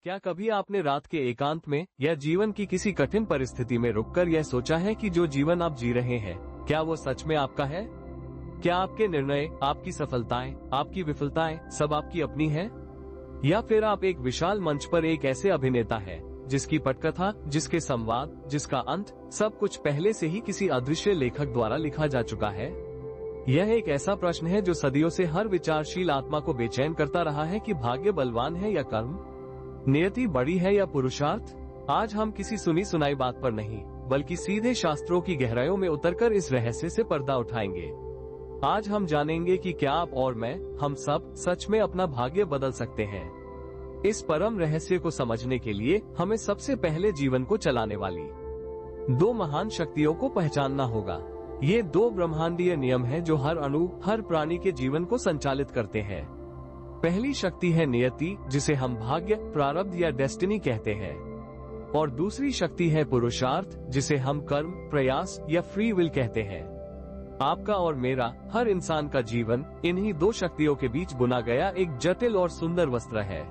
क्या कभी आपने रात के एकांत में या जीवन की किसी कठिन परिस्थिति में रुककर यह सोचा है कि जो जीवन आप जी रहे हैं क्या वो सच में आपका है? क्या आपके निर्णय, आपकी सफलताएं, आपकी विफलताएं सब आपकी अपनी है? या फिर आप एक विशाल मंच पर एक ऐसे अभिनेता हैं जिसकी पटकथा, जिसके संवाद, जिसका अंत सब कुछ पहले से ही किसी अदृश्य लेखक द्वारा लिखा जा चुका है? यह एक ऐसा प्रश्न है जो सदियों से हर विचारशील आत्मा को बेचैन करता रहा है कि भाग्य बलवान है या कर्म, नियति बड़ी है या पुरुषार्थ। आज हम किसी सुनी सुनाई बात पर नहीं बल्कि सीधे शास्त्रों की गहराइयों में उतरकर इस रहस्य से पर्दा उठाएंगे। आज हम जानेंगे कि क्या आप और मैं, हम सब सच में अपना भाग्य बदल सकते हैं। इस परम रहस्य को समझने के लिए हमें सबसे पहले जीवन को चलाने वाली दो महान शक्तियों को पहचानना होगा। ये दो ब्रह्मांडीय नियम हैं जो हर अणु, हर प्राणी के जीवन को संचालित करते हैं। पहली शक्ति है नियति, जिसे हम भाग्य, प्रारब्ध या डेस्टिनी कहते हैं, और दूसरी शक्ति है पुरुषार्थ, जिसे हम कर्म, प्रयास या फ्री विल कहते हैं। आपका और मेरा, हर इंसान का जीवन इन्हीं दो शक्तियों के बीच बुना गया एक जटिल और सुंदर वस्त्र है।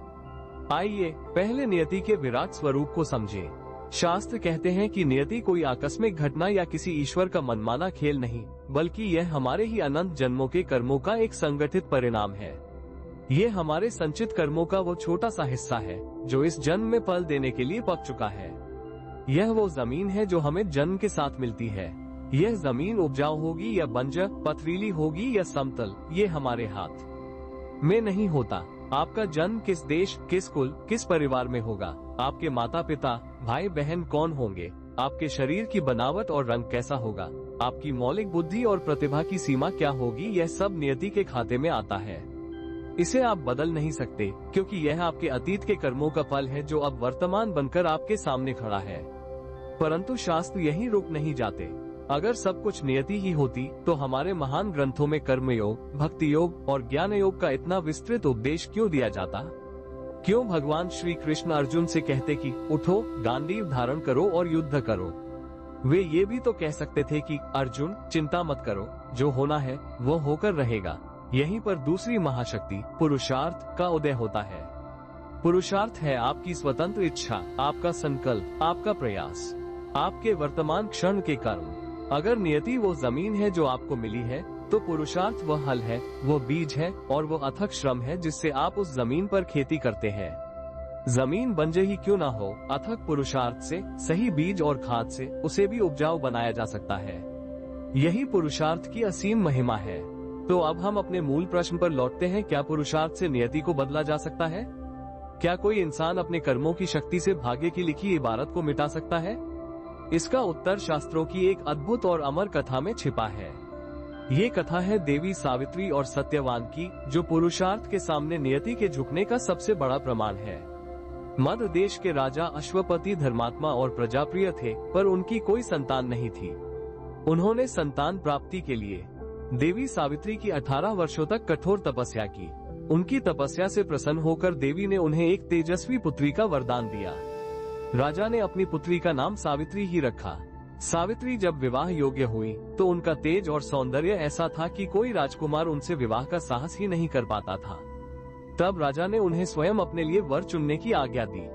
आइए पहले नियति के विराट स्वरूप को समझें। शास्त्र कहते हैं कि नियति कोई आकस्मिक घटना या किसी ईश्वर का मनमाना खेल नहीं, बल्कि यह हमारे ही अनंत जन्मों के कर्मों का एक संगठित परिणाम है। ये हमारे संचित कर्मों का वो छोटा सा हिस्सा है जो इस जन्म में फल देने के लिए पक चुका है। यह वो जमीन है जो हमें जन्म के साथ मिलती है। यह जमीन उपजाऊ होगी या बंजर, पथरीली होगी या समतल, ये हमारे हाथ में नहीं होता। आपका जन्म किस देश, किस कुल, किस परिवार में होगा, आपके माता पिता, भाई बहन कौन होंगे, आपके शरीर की बनावट और रंग कैसा होगा, आपकी मौलिक बुद्धि और प्रतिभा की सीमा क्या होगी, यह सब नियति के खाते में आता है। इसे आप बदल नहीं सकते, क्योंकि यह आपके अतीत के कर्मों का फल है जो अब वर्तमान बनकर आपके सामने खड़ा है। परंतु शास्त्र यहीं रुक नहीं जाते। अगर सब कुछ नियति ही होती तो हमारे महान ग्रंथों में कर्मयोग, भक्ति योग और ज्ञान योग का इतना विस्तृत उपदेश क्यों दिया जाता? क्यों भगवान श्री कृष्ण अर्जुन से कहते कि उठो, गांडीव धारण करो और युद्ध करो? वे ये भी तो कह सकते थे कि अर्जुन चिंता मत करो, जो होना है वो होकर रहेगा। यहीं पर दूसरी महाशक्ति पुरुषार्थ का उदय होता है। पुरुषार्थ है आपकी स्वतंत्र इच्छा, आपका संकल्प, आपका प्रयास, आपके वर्तमान क्षण के कर्म। अगर नियति वो जमीन है जो आपको मिली है, तो पुरुषार्थ वह हल है, वो बीज है और वो अथक श्रम है जिससे आप उस जमीन पर खेती करते हैं। जमीन बंजर ही क्यों ना हो, अथक पुरुषार्थ से, सही बीज और खाद से उसे भी उपजाऊ बनाया जा सकता है। यही पुरुषार्थ की असीम महिमा है। तो अब हम अपने मूल प्रश्न पर लौटते हैं, क्या पुरुषार्थ से नियति को बदला जा सकता है? क्या कोई इंसान अपने कर्मों की शक्ति से भाग्य की लिखी इबारत को मिटा सकता है? इसका उत्तर शास्त्रों की एक अद्भुत और अमर कथा में छिपा है। ये कथा है देवी सावित्री और सत्यवान की, जो पुरुषार्थ के सामने नियति के झुकने का सबसे बड़ा प्रमाण है। मध्य देश के राजा अश्वपति धर्मात्मा और प्रजाप्रिय थे, पर उनकी कोई संतान नहीं थी। उन्होंने संतान प्राप्ति के लिए देवी सावित्री की 18 वर्षों तक कठोर तपस्या की। उनकी तपस्या से प्रसन्न होकर देवी ने उन्हें एक तेजस्वी पुत्री का वरदान दिया। राजा ने अपनी पुत्री का नाम सावित्री ही रखा। सावित्री जब विवाह योग्य हुई तो उनका तेज और सौंदर्य ऐसा था कि कोई राजकुमार उनसे विवाह का साहस ही नहीं कर पाता था। तब राजा ने उन्हें स्वयं अपने लिए वर चुनने की आज्ञा दी।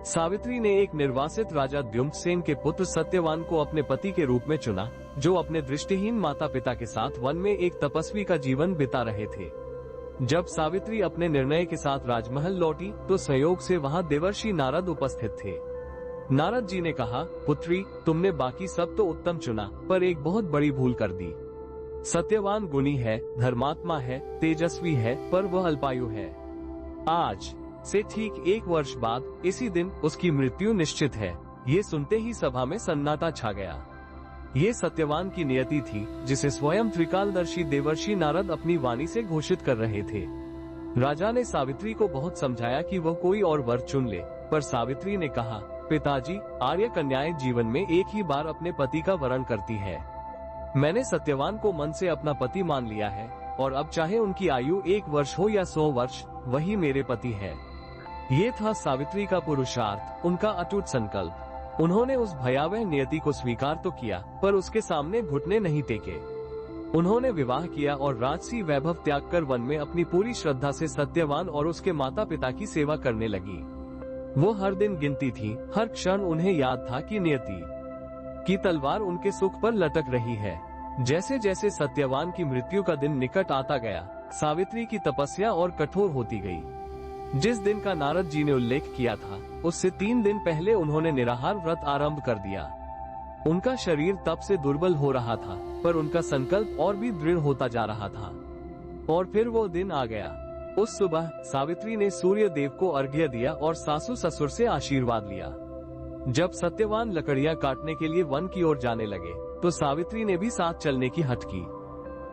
सावित्री ने एक निर्वासित राजा द्युम्नसेन के पुत्र सत्यवान को अपने पति के रूप में चुना, जो अपने दृष्टिहीन माता पिता के साथ वन में एक तपस्वी का जीवन बिता रहे थे। जब सावित्री अपने निर्णय के साथ राजमहल लौटी तो संयोग से वहां देवर्षि नारद उपस्थित थे। नारद जी ने कहा, पुत्री, तुमने बाकी सब तो उत्तम चुना, पर एक बहुत बड़ी भूल कर दी। सत्यवान गुणी है, धर्मात्मा है, तेजस्वी है, पर वह अल्पायु है। आज से ठीक 1 वर्ष बाद इसी दिन उसकी मृत्यु निश्चित है। ये सुनते ही सभा में सन्नाटा छा गया। ये सत्यवान की नियति थी, जिसे स्वयं त्रिकालदर्शी देवर्षि नारद अपनी वाणी से घोषित कर रहे थे। राजा ने सावित्री को बहुत समझाया कि वह कोई और वर चुन ले, पर सावित्री ने कहा, पिताजी, आर्य कन्याएं जीवन में एक ही बार अपने पति का वरण करती है। मैंने सत्यवान को मन से अपना पति मान लिया है, और अब चाहे उनकी आयु 1 वर्ष हो या 100 वर्ष, वही मेरे पति है। ये था सावित्री का पुरुषार्थ, उनका अटूट संकल्प। उन्होंने उस भयावह नियति को स्वीकार तो किया, पर उसके सामने घुटने नहीं टेके। उन्होंने विवाह किया और राजसी वैभव त्याग कर वन में अपनी पूरी श्रद्धा से सत्यवान और उसके माता पिता की सेवा करने लगी। वो हर दिन गिनती थी, हर क्षण उन्हें याद था कि नियति की तलवार उनके सुख पर लटक रही है। जैसे जैसे सत्यवान की मृत्यु का दिन निकट आता गया, सावित्री की तपस्या और कठोर होती गई। जिस दिन का नारद जी ने उल्लेख किया था, उससे 3 दिन पहले उन्होंने निराहार व्रत आरंभ कर दिया। उनका शरीर तप से दुर्बल हो रहा था, पर उनका संकल्प और भी दृढ़ होता जा रहा था। और फिर वो दिन आ गया। उस सुबह सावित्री ने सूर्य देव को अर्घ्य दिया और सासू ससुर से आशीर्वाद लिया। जब सत्यवान लकड़ियां काटने के लिए वन की ओर जाने लगे, तो सावित्री ने भी साथ चलने की हठ की।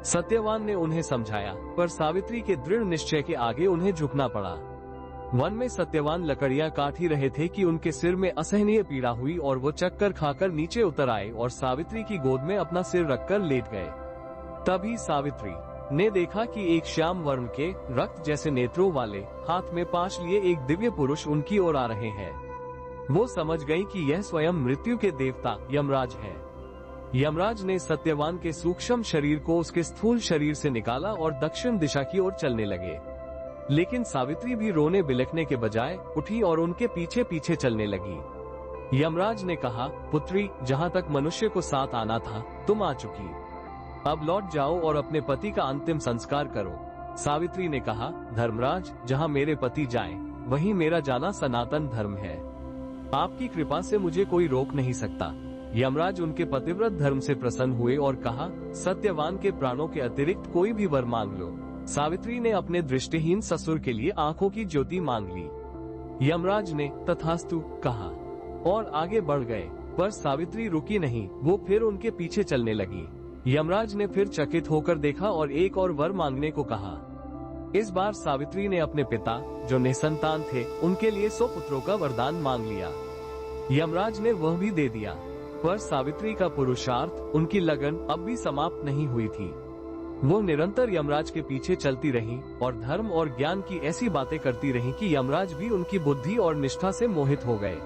सत्यवान ने उन्हें समझाया, पर सावित्री के दृढ़ निश्चय के आगे उन्हें झुकना पड़ा। वन में सत्यवान लकड़ियां काट ही रहे थे कि उनके सिर में असहनीय पीड़ा हुई और वो चक्कर खाकर नीचे उतर आए और सावित्री की गोद में अपना सिर रखकर लेट गए। तभी सावित्री ने देखा कि एक श्याम वर्ण के रक्त जैसे नेत्रों वाले, हाथ में पाश लिए एक दिव्य पुरुष उनकी ओर आ रहे हैं। वो समझ गई कि यह स्वयं मृत्यु के देवता यमराज हैं। यमराज ने सत्यवान के सूक्ष्म शरीर को उसके स्थूल शरीर से निकाला और दक्षिण दिशा की ओर चलने लगे। लेकिन सावित्री भी रोने बिलखने के बजाय उठी और उनके पीछे पीछे चलने लगी। यमराज ने कहा, पुत्री, जहाँ तक मनुष्य को साथ आना था, तुम आ चुकी। अब लौट जाओ और अपने पति का अंतिम संस्कार करो। सावित्री ने कहा, धर्मराज, जहाँ मेरे पति जाएं, वहीं मेरा जाना सनातन धर्म है। आपकी कृपा से मुझे कोई रोक नहीं सकता। यमराज उनके पतिव्रत धर्म से प्रसन्न हुए और कहा, सत्यवान के प्राणों के अतिरिक्त कोई भी वर मांग लो। सावित्री ने अपने दृष्टिहीन ससुर के लिए आंखों की ज्योति मांग ली। यमराज ने तथास्तु कहा और आगे बढ़ गए, पर सावित्री रुकी नहीं। वो फिर उनके पीछे चलने लगी। यमराज ने फिर चकित होकर देखा और एक और वर मांगने को कहा। इस बार सावित्री ने अपने पिता, जो निसंतान थे, उनके लिए 100 पुत्रों का वरदान मांग लिया। यमराज ने वह भी दे दिया, पर सावित्री का पुरुषार्थ, उनकी लगन अब भी समाप्त नहीं हुई थी। वो निरंतर यमराज के पीछे चलती रहीं और धर्म और ज्ञान की ऐसी बातें करती रहीं कि यमराज भी उनकी बुद्धि और निष्ठा से मोहित हो गए।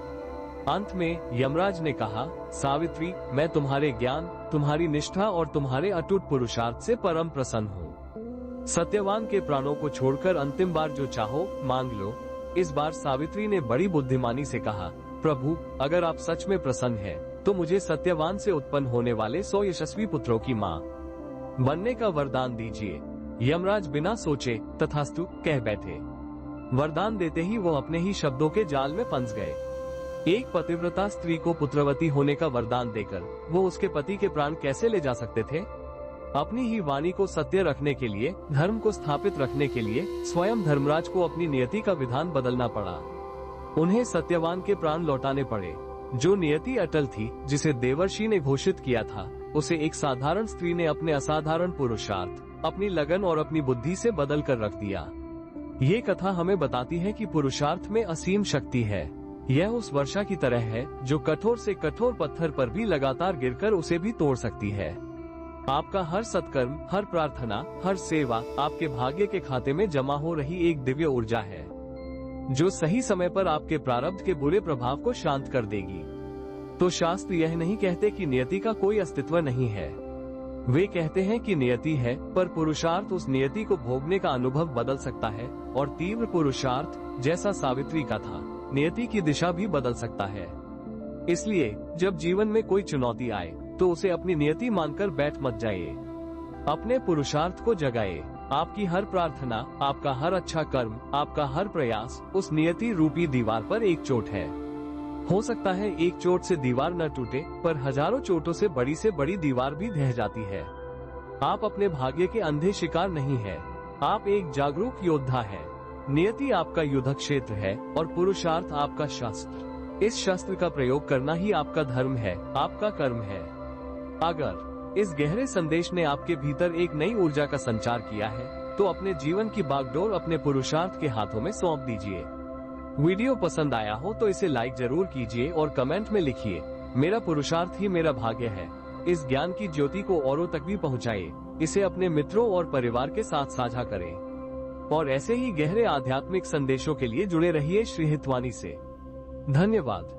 अंत में यमराज ने कहा, सावित्री, मैं तुम्हारे ज्ञान, तुम्हारी निष्ठा और तुम्हारे अटूट पुरुषार्थ से परम प्रसन्न हूँ। सत्यवान के प्राणों को छोड़कर अंतिम बार जो चाहो मांग लो। इस बार सावित्री ने बड़ी बुद्धिमानी से कहा, प्रभु, अगर आप सच में प्रसन्न हैं, तो मुझे सत्यवान से उत्पन्न होने वाले 100 यशस्वी पुत्रों की माँ बनने का वरदान दीजिए। यमराज बिना सोचे तथास्तु कह बैठे। वरदान देते ही वो अपने ही शब्दों के जाल में फंस गए। एक पतिव्रता स्त्री को पुत्रवती होने का वरदान देकर वो उसके पति के प्राण कैसे ले जा सकते थे? अपनी ही वाणी को सत्य रखने के लिए, धर्म को स्थापित रखने के लिए स्वयं धर्मराज को अपनी नियति का विधान बदलना पड़ा। उन्हें सत्यवान के प्राण लौटाने पड़े। जो नियति अटल थी, जिसे देवर्षि ने घोषित किया था, उसे एक साधारण स्त्री ने अपने असाधारण पुरुषार्थ, अपनी लगन और अपनी बुद्धि से बदल कर रख दिया। ये कथा हमें बताती है कि पुरुषार्थ में असीम शक्ति है। यह उस वर्षा की तरह है जो कठोर से कठोर पत्थर पर भी लगातार गिरकर उसे भी तोड़ सकती है। आपका हर सत्कर्म, हर प्रार्थना, हर सेवा आपके भाग्य के खाते में जमा हो रही एक दिव्य ऊर्जा है, जो सही समय पर आपके प्रारब्ध के बुरे प्रभाव को शांत कर देगी। तो शास्त्र यह नहीं कहते कि नियति का कोई अस्तित्व नहीं है। वे कहते हैं कि नियति है, पर पुरुषार्थ उस नियति को भोगने का अनुभव बदल सकता है, और तीव्र पुरुषार्थ, जैसा सावित्री का था, नियति की दिशा भी बदल सकता है। इसलिए जब जीवन में कोई चुनौती आए, तो उसे अपनी नियति मानकर बैठ मत जाइए। अपने पुरुषार्थ को जगाए। आपकी हर प्रार्थना, आपका हर अच्छा कर्म, आपका हर प्रयास उस नियति रूपी दीवार पर एक चोट है। हो सकता है एक चोट से दीवार न टूटे, पर हजारों चोटों से बड़ी दीवार भी ढह जाती है। आप अपने भाग्य के अंधे शिकार नहीं हैं। आप एक जागरूक योद्धा हैं। नियति आपका युद्ध क्षेत्र है और पुरुषार्थ आपका शस्त्र। इस शस्त्र का प्रयोग करना ही आपका धर्म है, आपका कर्म है। अगर इस गहरे संदेश ने आपके भीतर एक नई ऊर्जा का संचार किया है, तो अपने जीवन की बागडोर अपने पुरुषार्थ के हाथों में सौंप दीजिए। वीडियो पसंद आया हो तो इसे लाइक जरूर कीजिए और कमेंट में लिखिए, मेरा पुरुषार्थ ही मेरा भाग्य है। इस ज्ञान की ज्योति को औरों तक भी पहुंचाइए। इसे अपने मित्रों और परिवार के साथ साझा करें और ऐसे ही गहरे आध्यात्मिक संदेशों के लिए जुड़े रहिए श्री हितवाणी से। धन्यवाद।